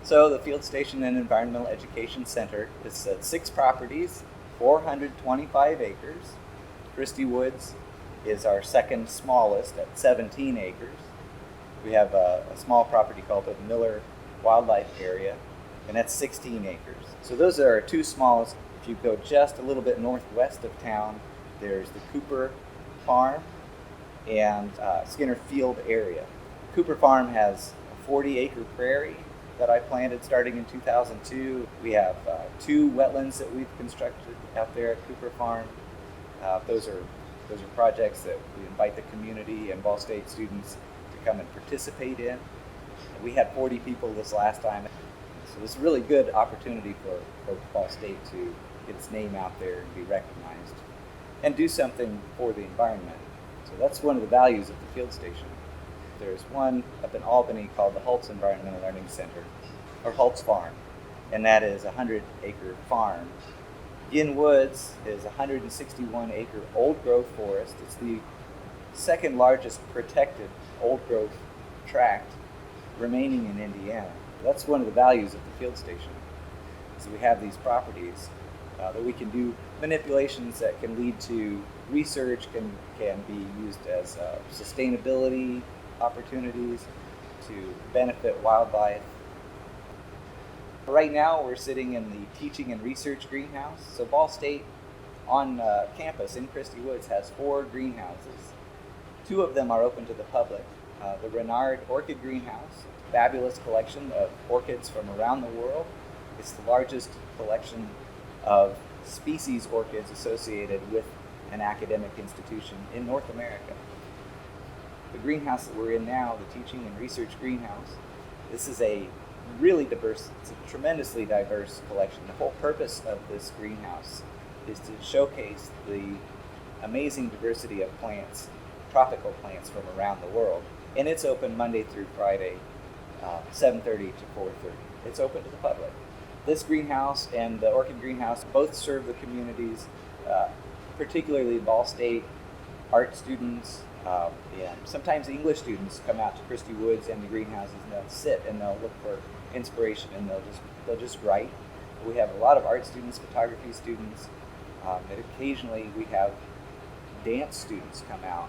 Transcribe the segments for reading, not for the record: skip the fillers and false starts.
So the Field Station and Environmental Education Center is at 6 properties, 425 acres. Christie Woods is our second smallest at 17 acres. We have a small property called the Miller Wildlife Area, and that's 16 acres. So those are our 2 smallest. If you go just a little bit northwest of town, there's the Cooper Farm and Skinner Field area. Cooper Farm has a 40-acre prairie that I planted starting in 2002. We have 2 wetlands that we've constructed out there at Cooper Farm. Those are projects that we invite the community and Ball State students to come and participate in. We had 40 people this last time, so it's a really good opportunity for Ball State to get its name out there and be recognized and do something for the environment. So that's one of the values of the Field Station. There's one up in Albany called the Holtz Environmental Learning Center, or Holtz Farm, and that is a 100-acre farm. Ginn Woods is a 161-acre old-growth forest. It's the second largest protected old-growth tract remaining in Indiana. That's one of the values of the Field Station. So we have these properties that we can do manipulations that can lead to research, can be used as sustainability opportunities to benefit wildlife. Right now we're sitting in the teaching and research greenhouse. So Ball State on campus in Christie Woods has 4 greenhouses. 2 of them are open to the public. The Renard Orchid Greenhouse, fabulous collection of orchids from around the world. It's the largest collection of species orchids associated with an academic institution in North America. The greenhouse that we're in now, the teaching and research greenhouse, this is a really diverse, it's a tremendously diverse collection. The whole purpose of this greenhouse is to showcase the amazing diversity of plants, tropical plants from around the world. And it's open Monday through Friday, 7:30 to 4:30. It's open to the public. This greenhouse and the orchid greenhouse both serve the communities, particularly Ball State art students, and sometimes English students come out to Christie Woods and the greenhouses, and they'll sit and they'll look for inspiration, and they'll just write. We have a lot of art students, photography students, and occasionally we have dance students come out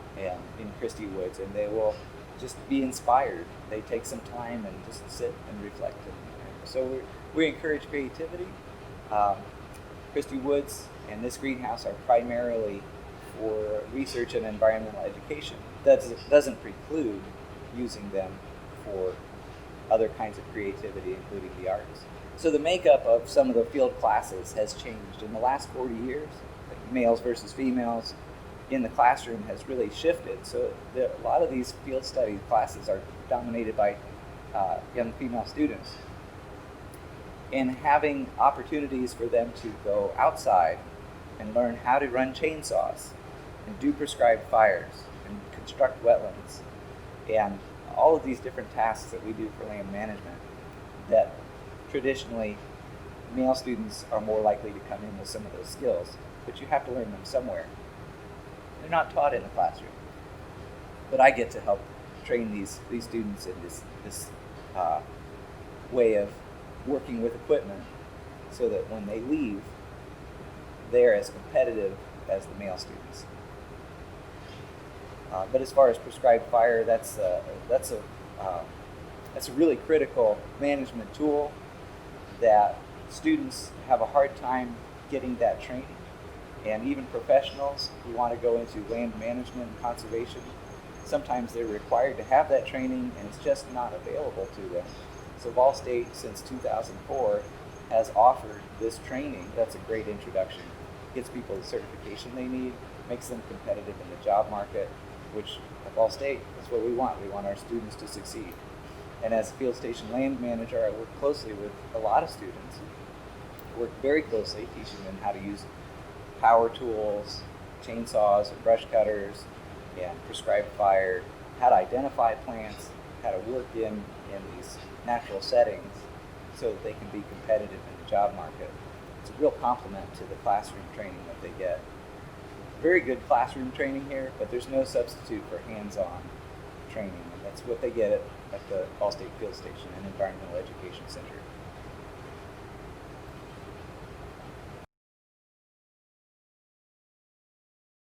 in Christie Woods, and they will just be inspired. They take some time and just sit and reflect. And so we encourage creativity. Christie Woods and this greenhouse are primarily for research and environmental education. That doesn't preclude using them for other kinds of creativity, including the arts. So the makeup of some of the field classes has changed in the last 40 years. Like males versus females in the classroom has really shifted. So a lot of these field study classes are dominated by young female students. And having opportunities for them to go outside and learn how to run chainsaws and do prescribed fires and construct wetlands and all of these different tasks that we do for land management that traditionally male students are more likely to come in with some of those skills, but you have to learn them somewhere. They're not taught in a classroom. But I get to help train these students in this way of working with equipment so that when they leave, they're as competitive as the male students. But as far as prescribed fire, that's a really critical management tool that students have a hard time getting that training. And even professionals who want to go into land management and conservation, sometimes they're required to have that training and it's just not available to them. So Ball State, since 2004, has offered this training. That's a great introduction. Gets people the certification they need, makes them competitive in the job market, which at Ball State, that's what we want. We want our students to succeed. And as a field station land manager, I work closely with a lot of students. I work very closely teaching them how to use power tools, chainsaws and brush cutters, and prescribed fire, how to identify plants, how to work in these natural settings so that they can be competitive in the job market. It's a real compliment to the classroom training that they get. Very good classroom training here, but there's no substitute for hands-on training, and that's what they get at the Ball State Field Station and Environmental Education Center.